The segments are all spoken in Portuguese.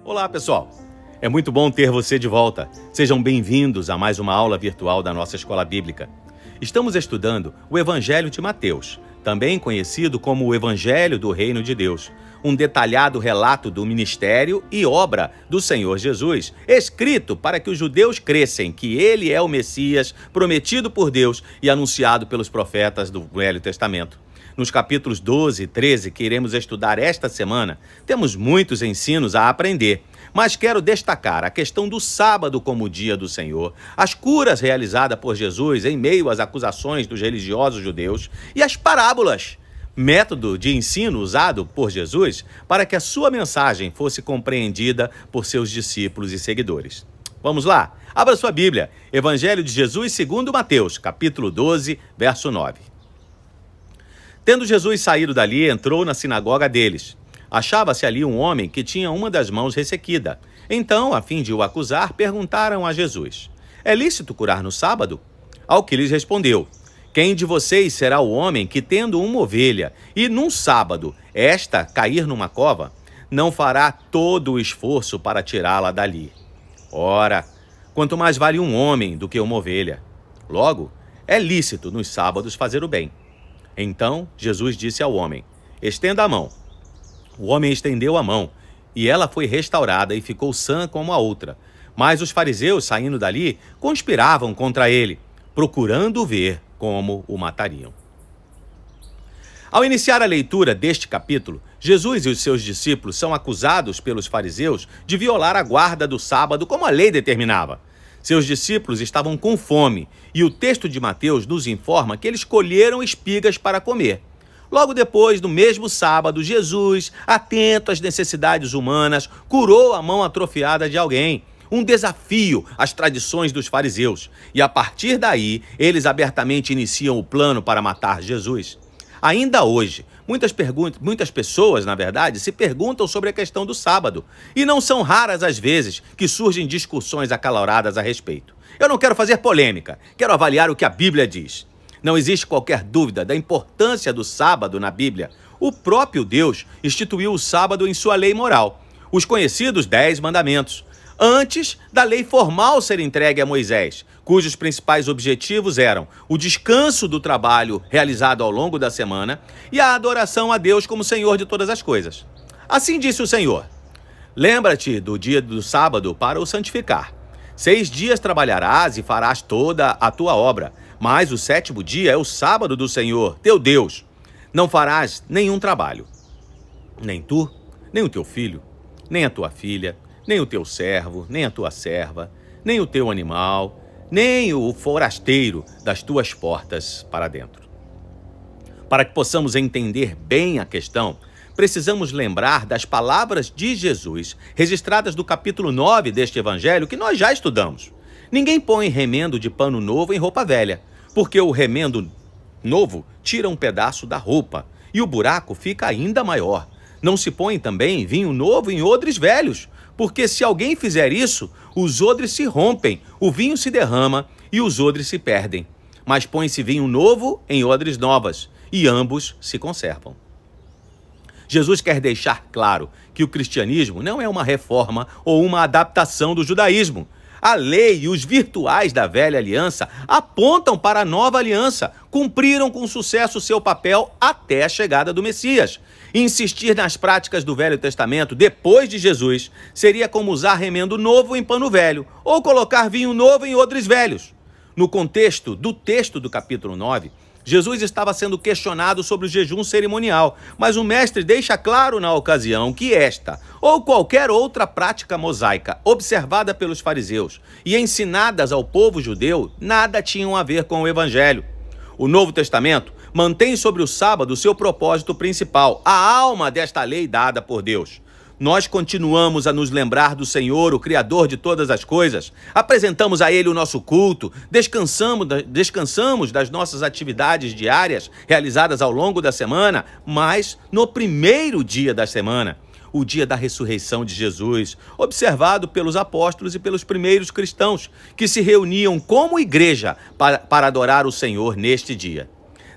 Olá, pessoal! É muito bom ter você de volta. Sejam bem-vindos a mais uma aula virtual da nossa Escola Bíblica. Estamos estudando o Evangelho de Mateus, também conhecido como o Evangelho do Reino de Deus, um detalhado relato do ministério e obra do Senhor Jesus, escrito para que os judeus crescem que ele é o Messias prometido por Deus e anunciado pelos profetas do Velho Testamento. Nos capítulos 12 e 13 que iremos estudar esta semana, temos muitos ensinos a aprender, mas quero destacar a questão do sábado como dia do Senhor, as curas realizadas por Jesus em meio às acusações dos religiosos judeus e as parábolas, método de ensino usado por Jesus para que a sua mensagem fosse compreendida por seus discípulos e seguidores. Vamos lá, abra sua Bíblia, Evangelho de Jesus segundo Mateus, capítulo 12, verso 9. Tendo Jesus saído dali, entrou na sinagoga deles. Achava-se ali um homem que tinha uma das mãos ressequida. Então, a fim de o acusar, perguntaram a Jesus: é lícito curar no sábado? Ao que lhes respondeu: quem de vocês será o homem que, tendo uma ovelha, e num sábado esta cair numa cova, não fará todo o esforço para tirá-la dali? Ora, quanto mais vale um homem do que uma ovelha. Logo, é lícito nos sábados fazer o bem. Então Jesus disse ao homem: estenda a mão. O homem estendeu a mão, e ela foi restaurada e ficou sã como a outra. Mas os fariseus, saindo dali, conspiravam contra ele, procurando ver como o matariam. Ao iniciar a leitura deste capítulo, Jesus e os seus discípulos são acusados pelos fariseus de violar a guarda do sábado como a lei determinava. Seus discípulos estavam com fome e o texto de Mateus nos informa que eles colheram espigas para comer. Logo depois, no mesmo sábado, Jesus, atento às necessidades humanas, curou a mão atrofiada de alguém. Um desafio às tradições dos fariseus. E a partir daí, eles abertamente iniciam o plano para matar Jesus. Ainda hoje, muitas pessoas, na verdade, se perguntam sobre a questão do sábado. E não são raras as vezes que surgem discussões acaloradas a respeito. Eu não quero fazer polêmica, quero avaliar o que a Bíblia diz. Não existe qualquer dúvida da importância do sábado na Bíblia. O próprio Deus instituiu o sábado em sua lei moral, os conhecidos 10 mandamentos, antes da lei formal ser entregue a Moisés, cujos principais objetivos eram o descanso do trabalho realizado ao longo da semana e a adoração a Deus como Senhor de todas as coisas. Assim disse o Senhor: lembra-te do dia do sábado para o santificar. 6 dias trabalharás e farás toda a tua obra, mas o 7º dia é o sábado do Senhor, teu Deus. Não farás nenhum trabalho, nem tu, nem o teu filho, nem a tua filha, nem o teu servo, nem a tua serva, nem o teu animal, nem o forasteiro das tuas portas para dentro. Para que possamos entender bem a questão, precisamos lembrar das palavras de Jesus, registradas no capítulo 9 deste evangelho, que nós já estudamos. Ninguém põe remendo de pano novo em roupa velha, porque o remendo novo tira um pedaço da roupa e o buraco fica ainda maior. Não se põe também vinho novo em odres velhos, porque se alguém fizer isso, os odres se rompem, o vinho se derrama e os odres se perdem. Mas põe-se vinho novo em odres novas, e ambos se conservam. Jesus quer deixar claro que o cristianismo não é uma reforma ou uma adaptação do judaísmo. A lei e os rituais da velha aliança apontam para a nova aliança, cumpriram com sucesso seu papel até a chegada do Messias. Insistir nas práticas do Velho Testamento depois de Jesus seria como usar remendo novo em pano velho ou colocar vinho novo em odres velhos. No contexto do texto do capítulo 9, Jesus estava sendo questionado sobre o jejum cerimonial, mas o mestre deixa claro na ocasião que esta ou qualquer outra prática mosaica observada pelos fariseus e ensinadas ao povo judeu nada tinham a ver com o evangelho. O Novo Testamento mantém sobre o sábado seu propósito principal, a alma desta lei dada por Deus. Nós continuamos a nos lembrar do Senhor, o Criador de todas as coisas. Apresentamos a Ele o nosso culto, descansamos das nossas atividades diárias realizadas ao longo da semana, mas no primeiro dia da semana, o dia da ressurreição de Jesus, observado pelos apóstolos e pelos primeiros cristãos, que se reuniam como igreja para adorar o Senhor neste dia.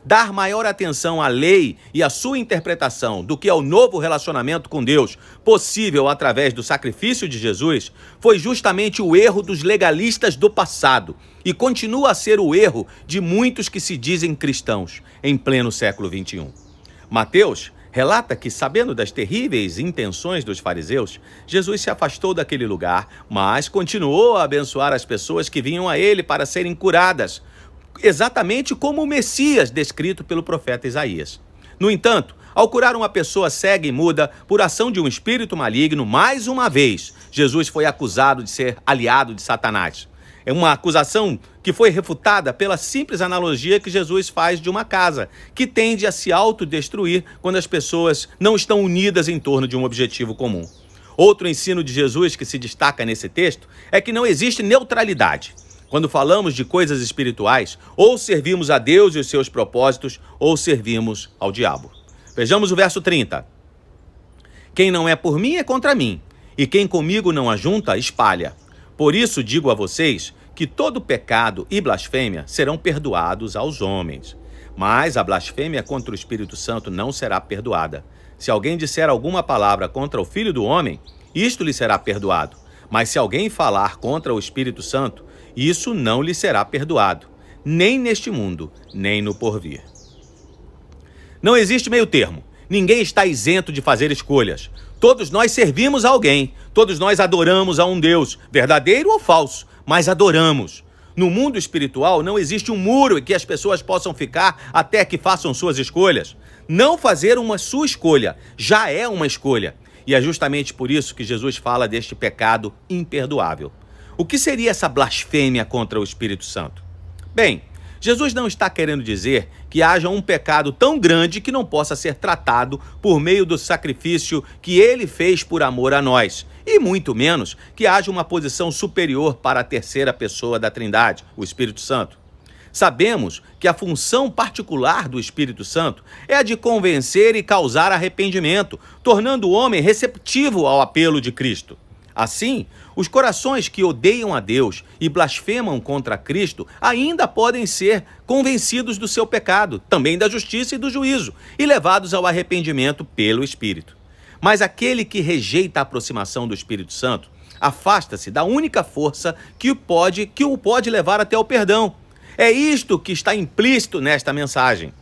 dar maior atenção à lei e à sua interpretação do que ao novo relacionamento com Deus, possível através do sacrifício de Jesus, foi justamente o erro dos legalistas do passado e continua a ser o erro de muitos que se dizem cristãos em pleno século XXI. Mateus relata que, sabendo das terríveis intenções dos fariseus, Jesus se afastou daquele lugar, mas continuou a abençoar as pessoas que vinham a ele para serem curadas, exatamente como o Messias descrito pelo profeta Isaías. No entanto, ao curar uma pessoa cega e muda por ação de um espírito maligno, mais uma vez, Jesus foi acusado de ser aliado de Satanás. É uma acusação que foi refutada pela simples analogia que Jesus faz de uma casa, que tende a se autodestruir quando as pessoas não estão unidas em torno de um objetivo comum. Outro ensino de Jesus que se destaca nesse texto é que não existe neutralidade. Quando falamos de coisas espirituais, ou servimos a Deus e os seus propósitos, ou servimos ao diabo. Vejamos o verso 30. Quem não é por mim é contra mim, e quem comigo não ajunta, espalha. Por isso digo a vocês que todo pecado e blasfêmia serão perdoados aos homens. Mas a blasfêmia contra o Espírito Santo não será perdoada. Se alguém disser alguma palavra contra o Filho do Homem, isto lhe será perdoado. Mas se alguém falar contra o Espírito Santo, isso não lhe será perdoado, nem neste mundo, nem no porvir. Não existe meio termo. Ninguém está isento de fazer escolhas. Todos nós servimos a alguém. Todos nós adoramos a um Deus, verdadeiro ou falso, mas adoramos. No mundo espiritual não existe um muro em que as pessoas possam ficar até que façam suas escolhas. Não fazer uma sua escolha já é uma escolha. E é justamente por isso que Jesus fala deste pecado imperdoável. O que seria essa blasfêmia contra o Espírito Santo? Bem, Jesus não está querendo dizer que haja um pecado tão grande que não possa ser tratado por meio do sacrifício que ele fez por amor a nós, e muito menos que haja uma posição superior para a terceira pessoa da Trindade, o Espírito Santo. Sabemos que a função particular do Espírito Santo é a de convencer e causar arrependimento, tornando o homem receptivo ao apelo de Cristo. Assim, os corações que odeiam a Deus e blasfemam contra Cristo ainda podem ser convencidos do seu pecado, também da justiça e do juízo, e levados ao arrependimento pelo Espírito. Mas aquele que rejeita a aproximação do Espírito Santo afasta-se da única força que o pode levar até o perdão. É isto que está implícito nesta mensagem.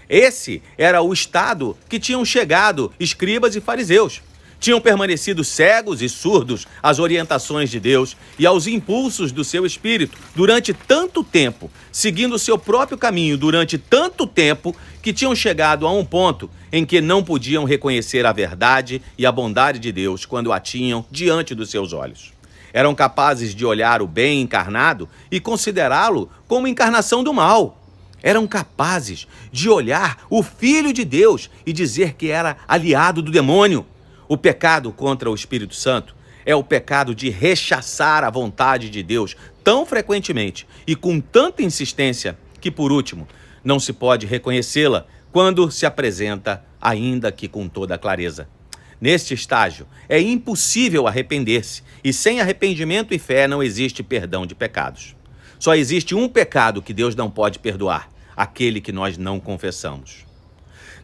Esse era o estado que tinham chegado escribas e fariseus. Tinham permanecido cegos e surdos às orientações de Deus e aos impulsos do seu espírito durante tanto tempo, seguindo o seu próprio caminho durante tanto tempo, que tinham chegado a um ponto em que não podiam reconhecer a verdade e a bondade de Deus quando a tinham diante dos seus olhos. Eram capazes de olhar o bem encarnado e considerá-lo como encarnação do mal. Eram capazes de olhar o Filho de Deus e dizer que era aliado do demônio. O pecado contra o Espírito Santo é o pecado de rechaçar a vontade de Deus tão frequentemente e com tanta insistência que, por último, não se pode reconhecê-la quando se apresenta, ainda que com toda clareza. Neste estágio, é impossível arrepender-se, e sem arrependimento e fé não existe perdão de pecados. Só existe um pecado que Deus não pode perdoar, aquele que nós não confessamos.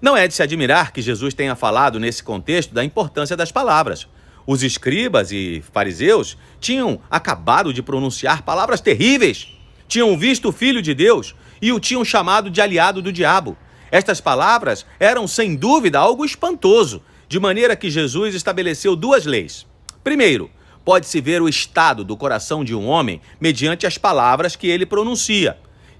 Não é de se admirar que Jesus tenha falado nesse contexto da importância das palavras. Os escribas e fariseus tinham acabado de pronunciar palavras terríveis, tinham visto o Filho de Deus e o tinham chamado de aliado do diabo. Estas palavras eram, sem dúvida, algo espantoso, de maneira que Jesus estabeleceu duas leis. Primeiro, pode-se ver o estado do coração de um homem mediante as palavras que ele pronuncia.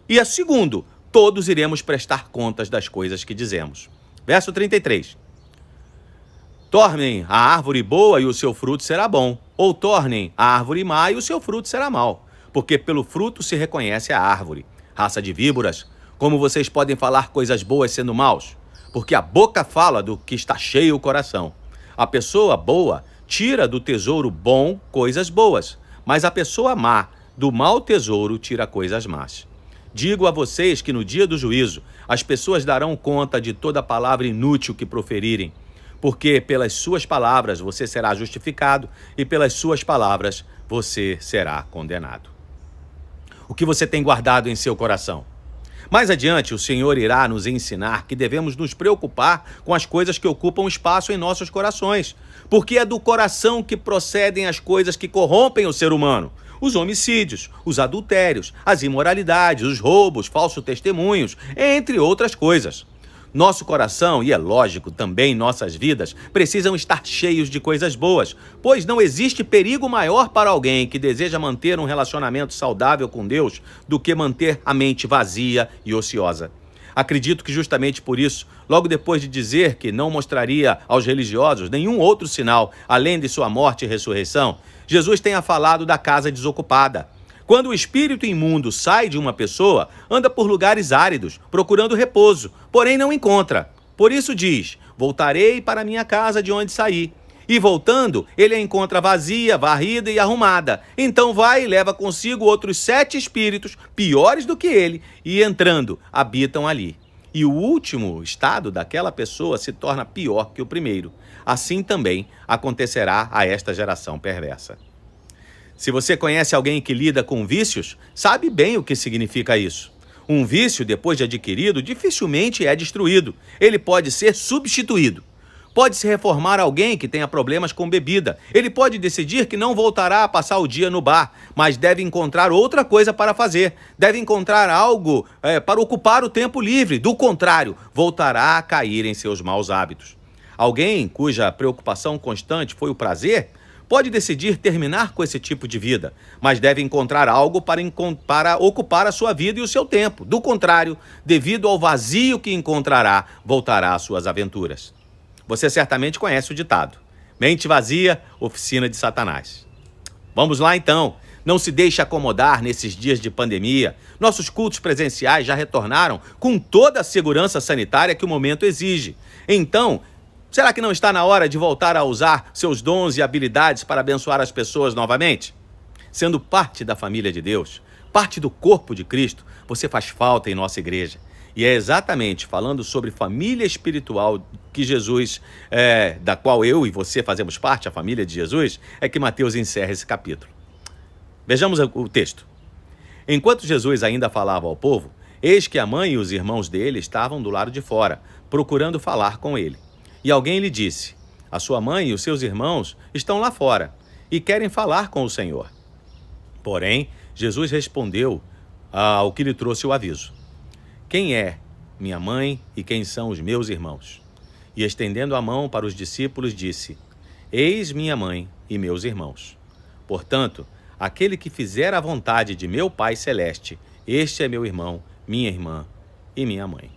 E a segundo, todos iremos prestar contas das coisas que dizemos. Verso 33. Tornem a árvore boa e o seu fruto será bom, ou tornem a árvore má e o seu fruto será mau, porque pelo fruto se reconhece a árvore. Raça de víboras, como vocês podem falar coisas boas sendo maus? Porque a boca fala do que está cheio o coração. A pessoa boa tira do tesouro bom coisas boas, mas a pessoa má do mau tesouro tira coisas más. Digo a vocês que no dia do juízo as pessoas darão conta de toda palavra inútil que proferirem, porque pelas suas palavras você será justificado e pelas suas palavras você será condenado. O que você tem guardado em seu coração? Mais adiante, o Senhor irá nos ensinar que devemos nos preocupar com as coisas que ocupam espaço em nossos corações, porque é do coração que procedem as coisas que corrompem o ser humano. Os homicídios, os adultérios, as imoralidades, os roubos, falsos testemunhos, entre outras coisas. Nosso coração, e é lógico também nossas vidas, precisam estar cheios de coisas boas, pois não existe perigo maior para alguém que deseja manter um relacionamento saudável com Deus do que manter a mente vazia e ociosa. Acredito que justamente por isso, logo depois de dizer que não mostraria aos religiosos nenhum outro sinal além de sua morte e ressurreição, Jesus tenha falado da casa desocupada. Quando o espírito imundo sai de uma pessoa, anda por lugares áridos, procurando repouso, porém não encontra. Por isso diz: voltarei para minha casa de onde saí. E voltando, ele a encontra vazia, varrida e arrumada. Então vai e leva consigo outros 7 espíritos, piores do que ele, e entrando, habitam ali. E o último estado daquela pessoa se torna pior que o primeiro. Assim também acontecerá a esta geração perversa. Se você conhece alguém que lida com vícios, sabe bem o que significa isso. Um vício, depois de adquirido, dificilmente é destruído. Ele pode ser substituído. Pode-se reformar alguém que tenha problemas com bebida. Ele pode decidir que não voltará a passar o dia no bar, mas deve encontrar outra coisa para fazer. Deve encontrar algo para ocupar o tempo livre. Do contrário, voltará a cair em seus maus hábitos. Alguém cuja preocupação constante foi o prazer, pode decidir terminar com esse tipo de vida, mas deve encontrar algo para ocupar a sua vida e o seu tempo. Do contrário, devido ao vazio que encontrará, voltará às suas aventuras. Você certamente conhece o ditado: mente vazia, oficina de Satanás. Vamos lá então. Não se deixe acomodar nesses dias de pandemia. Nossos cultos presenciais já retornaram com toda a segurança sanitária que o momento exige. Então, será que não está na hora de voltar a usar seus dons e habilidades para abençoar as pessoas novamente? Sendo parte da família de Deus, parte do corpo de Cristo, você faz falta em nossa igreja. E é exatamente falando sobre família espiritual que Jesus, da qual eu e você fazemos parte, a família de Jesus, é que Mateus encerra esse capítulo. Vejamos o texto. Enquanto Jesus ainda falava ao povo, eis que a mãe e os irmãos dele estavam do lado de fora, procurando falar com ele. E alguém lhe disse: a sua mãe e os seus irmãos estão lá fora e querem falar com o Senhor. Porém, Jesus respondeu ao que lhe trouxe o aviso: quem é minha mãe e quem são os meus irmãos? E estendendo a mão para os discípulos, disse: eis minha mãe e meus irmãos. Portanto, aquele que fizer a vontade de meu Pai Celeste, este é meu irmão, minha irmã e minha mãe.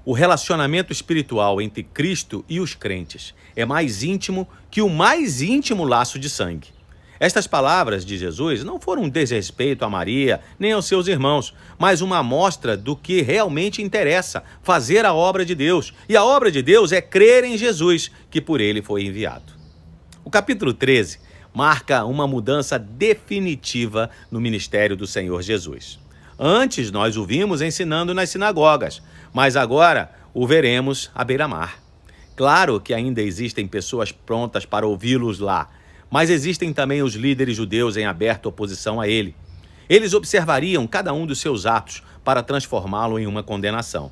O relacionamento espiritual entre Cristo e os crentes é mais íntimo que o mais íntimo laço de sangue. Estas palavras de Jesus não foram um desrespeito a Maria nem aos seus irmãos, mas uma amostra do que realmente interessa: fazer a obra de Deus. E a obra de Deus é crer em Jesus, que por ele foi enviado. O capítulo 13 marca uma mudança definitiva no ministério do Senhor Jesus. Antes nós o vimos ensinando nas sinagogas, mas agora o veremos à beira-mar. Claro que ainda existem pessoas prontas para ouvi-los lá, mas existem também os líderes judeus em aberta oposição a ele. Eles observariam cada um dos seus atos para transformá-lo em uma condenação.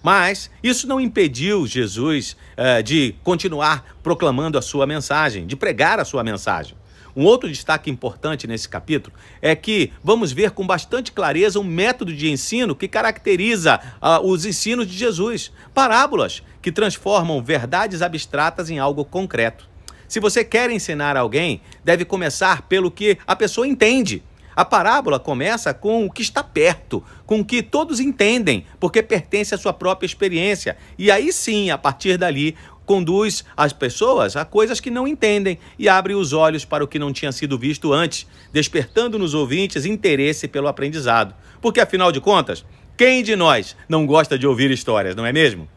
Mas isso não impediu Jesus de continuar proclamando a sua mensagem, de pregar a sua mensagem. Um outro destaque importante nesse capítulo é que vamos ver com bastante clareza um método de ensino que caracteriza os ensinos de Jesus. Parábolas que transformam verdades abstratas em algo concreto. Se você quer ensinar alguém, deve começar pelo que a pessoa entende. A parábola começa com o que está perto, com o que todos entendem, porque pertence à sua própria experiência. E aí sim, a partir dali, conduz as pessoas a coisas que não entendem e abre os olhos para o que não tinha sido visto antes, despertando nos ouvintes interesse pelo aprendizado. Porque, afinal de contas, quem de nós não gosta de ouvir histórias, não é mesmo?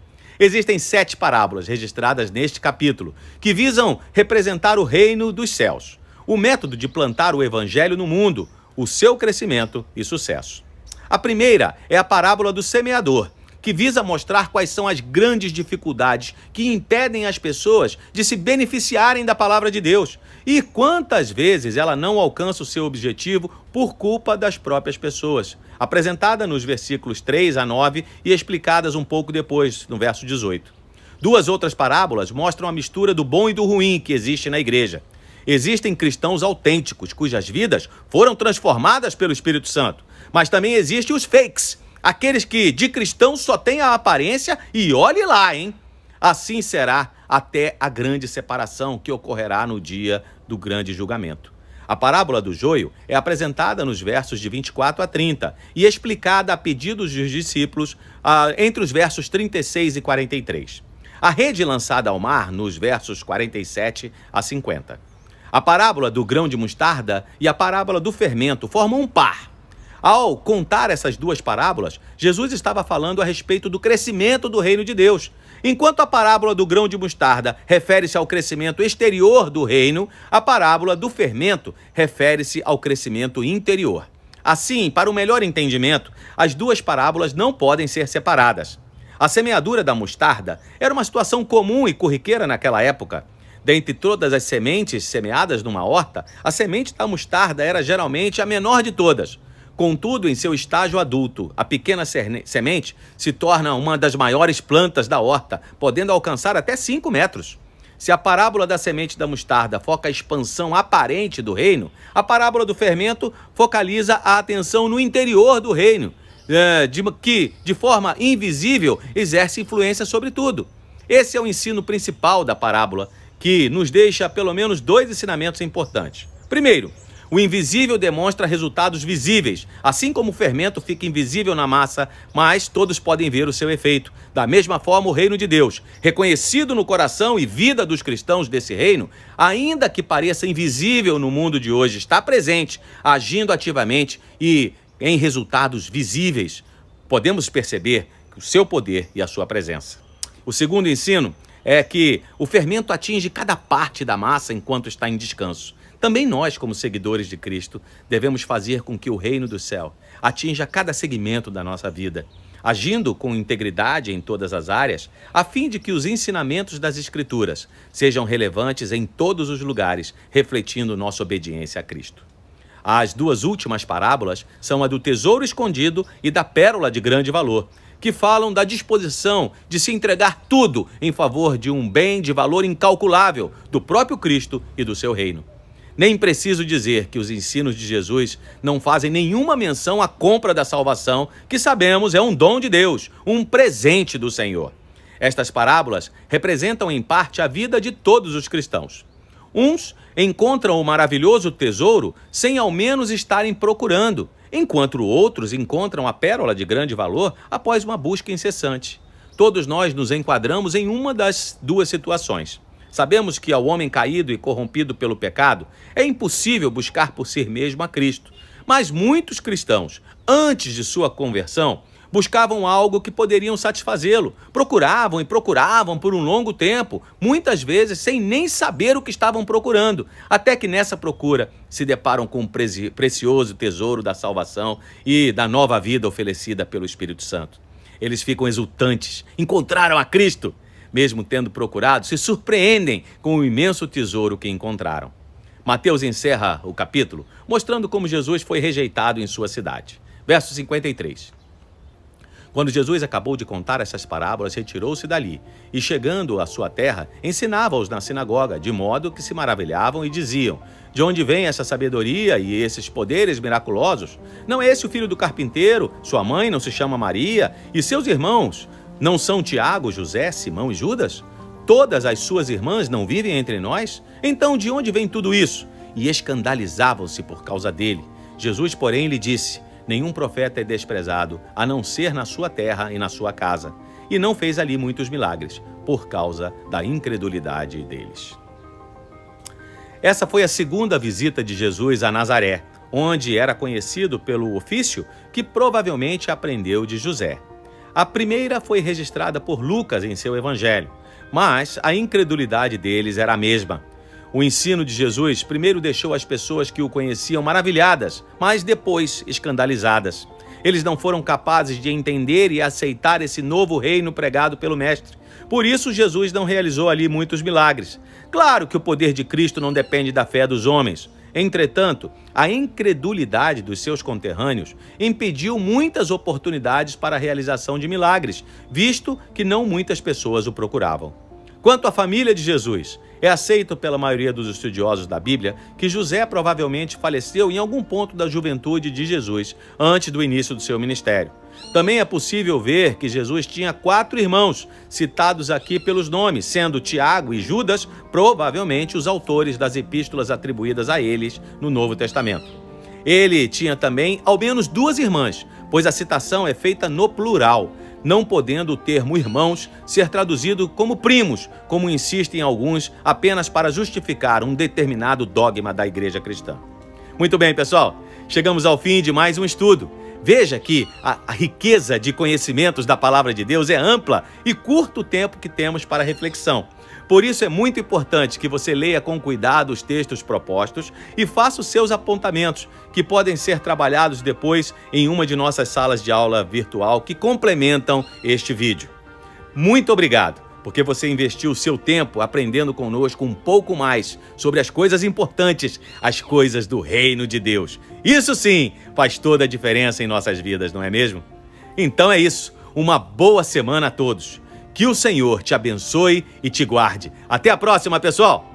Existem 7 parábolas registradas neste capítulo, que visam representar o reino dos céus, o método de plantar o evangelho no mundo, o seu crescimento e sucesso. A primeira é a parábola do semeador, que visa mostrar quais são as grandes dificuldades que impedem as pessoas de se beneficiarem da palavra de Deus e quantas vezes ela não alcança o seu objetivo por culpa das próprias pessoas, apresentada nos versículos 3 a 9 e explicadas um pouco depois, no verso 18. Duas outras parábolas mostram a mistura do bom e do ruim que existe na igreja. Existem cristãos autênticos, cujas vidas foram transformadas pelo Espírito Santo, mas também existem os fakes, aqueles que de cristãos só têm a aparência e olhe lá, hein? Assim será até a grande separação que ocorrerá no dia do grande julgamento. A parábola do joio é apresentada nos versos de 24 a 30 e explicada a pedido dos discípulos entre os versos 36 e 43. A rede lançada ao mar nos versos 47 a 50. A parábola do grão de mostarda e a parábola do fermento formam um par. Ao contar essas duas parábolas, Jesus estava falando a respeito do crescimento do reino de Deus. Enquanto a parábola do grão de mostarda refere-se ao crescimento exterior do reino, a parábola do fermento refere-se ao crescimento interior. Assim, para um melhor entendimento, as duas parábolas não podem ser separadas. A semeadura da mostarda era uma situação comum e corriqueira naquela época. Dentre todas as sementes semeadas numa horta, a semente da mostarda era geralmente a menor de todas. Contudo, em seu estágio adulto, a pequena semente se torna uma das maiores plantas da horta, podendo alcançar até 5 metros. Se a parábola da semente da mostarda foca a expansão aparente do reino, a parábola do fermento focaliza a atenção no interior do reino, que, de forma invisível, exerce influência sobre tudo. Esse é o ensino principal da parábola, que nos deixa pelo menos 2 ensinamentos importantes. Primeiro, o invisível demonstra resultados visíveis, assim como o fermento fica invisível na massa, mas todos podem ver o seu efeito. Da mesma forma, o reino de Deus, reconhecido no coração e vida dos cristãos desse reino, ainda que pareça invisível no mundo de hoje, está presente, agindo ativamente e em resultados visíveis. Podemos perceber o seu poder e a sua presença. O segundo ensino é que o fermento atinge cada parte da massa enquanto está em descanso. Também nós, como seguidores de Cristo, devemos fazer com que o reino do céu atinja cada segmento da nossa vida, agindo com integridade em todas as áreas, a fim de que os ensinamentos das Escrituras sejam relevantes em todos os lugares, refletindo nossa obediência a Cristo. As duas últimas parábolas são a do tesouro escondido e da pérola de grande valor, que falam da disposição de se entregar tudo em favor de um bem de valor incalculável do próprio Cristo e do seu reino. Nem preciso dizer que os ensinos de Jesus não fazem nenhuma menção à compra da salvação, que sabemos é um dom de Deus, um presente do Senhor. Estas parábolas representam em parte a vida de todos os cristãos. Uns encontram o maravilhoso tesouro sem ao menos estarem procurando, enquanto outros encontram a pérola de grande valor após uma busca incessante. Todos nós nos enquadramos em uma das duas situações. Sabemos que ao homem caído e corrompido pelo pecado é impossível buscar por si mesmo a Cristo. Mas muitos cristãos, antes de sua conversão, buscavam algo que poderiam satisfazê-lo. Procuravam e procuravam por um longo tempo, muitas vezes sem nem saber o que estavam procurando, até que nessa procura se deparam com o precioso tesouro da salvação e da nova vida oferecida pelo Espírito Santo. Eles ficam exultantes, encontraram a Cristo. Mesmo tendo procurado, se surpreendem com o imenso tesouro que encontraram. Mateus encerra o capítulo mostrando como Jesus foi rejeitado em sua cidade. Verso 53. Quando Jesus acabou de contar essas parábolas, retirou-se dali e, chegando à sua terra, ensinava-os na sinagoga, de modo que se maravilhavam e diziam: de onde vem essa sabedoria e esses poderes miraculosos? Não é esse o filho do carpinteiro? Sua mãe não se chama Maria? E seus irmãos não são Tiago, José, Simão e Judas? Todas as suas irmãs não vivem entre nós? Então de onde vem tudo isso? E escandalizavam-se por causa dele. Jesus, porém, lhe disse: nenhum profeta é desprezado, a não ser na sua terra e na sua casa. E não fez ali muitos milagres, por causa da incredulidade deles. Essa foi a segunda visita de Jesus a Nazaré, onde era conhecido pelo ofício que provavelmente aprendeu de José. A primeira foi registrada por Lucas em seu evangelho, mas a incredulidade deles era a mesma. O ensino de Jesus primeiro deixou as pessoas que o conheciam maravilhadas, mas depois escandalizadas. Eles não foram capazes de entender e aceitar esse novo reino pregado pelo Mestre. Por isso, Jesus não realizou ali muitos milagres. Claro que o poder de Cristo não depende da fé dos homens. Entretanto, a incredulidade dos seus conterrâneos impediu muitas oportunidades para a realização de milagres, visto que não muitas pessoas o procuravam. Quanto à família de Jesus, é aceito pela maioria dos estudiosos da Bíblia que José provavelmente faleceu em algum ponto da juventude de Jesus, antes do início do seu ministério. Também é possível ver que Jesus tinha 4 irmãos, citados aqui pelos nomes, sendo Tiago e Judas provavelmente os autores das epístolas atribuídas a eles no Novo Testamento. Ele tinha também ao menos 2 irmãs, pois a citação é feita no plural, não podendo o termo irmãos ser traduzido como primos, como insistem alguns, apenas para justificar um determinado dogma da igreja cristã. Muito bem, pessoal, chegamos ao fim de mais um estudo. Veja que a riqueza de conhecimentos da palavra de Deus é ampla e curto o tempo que temos para reflexão. Por isso é muito importante que você leia com cuidado os textos propostos e faça os seus apontamentos, que podem ser trabalhados depois em uma de nossas salas de aula virtual que complementam este vídeo. Muito obrigado, porque você investiu o seu tempo aprendendo conosco um pouco mais sobre as coisas importantes, as coisas do reino de Deus. Isso sim faz toda a diferença em nossas vidas, não é mesmo? Então é isso. Uma boa semana a todos. Que o Senhor te abençoe e te guarde. Até a próxima, pessoal!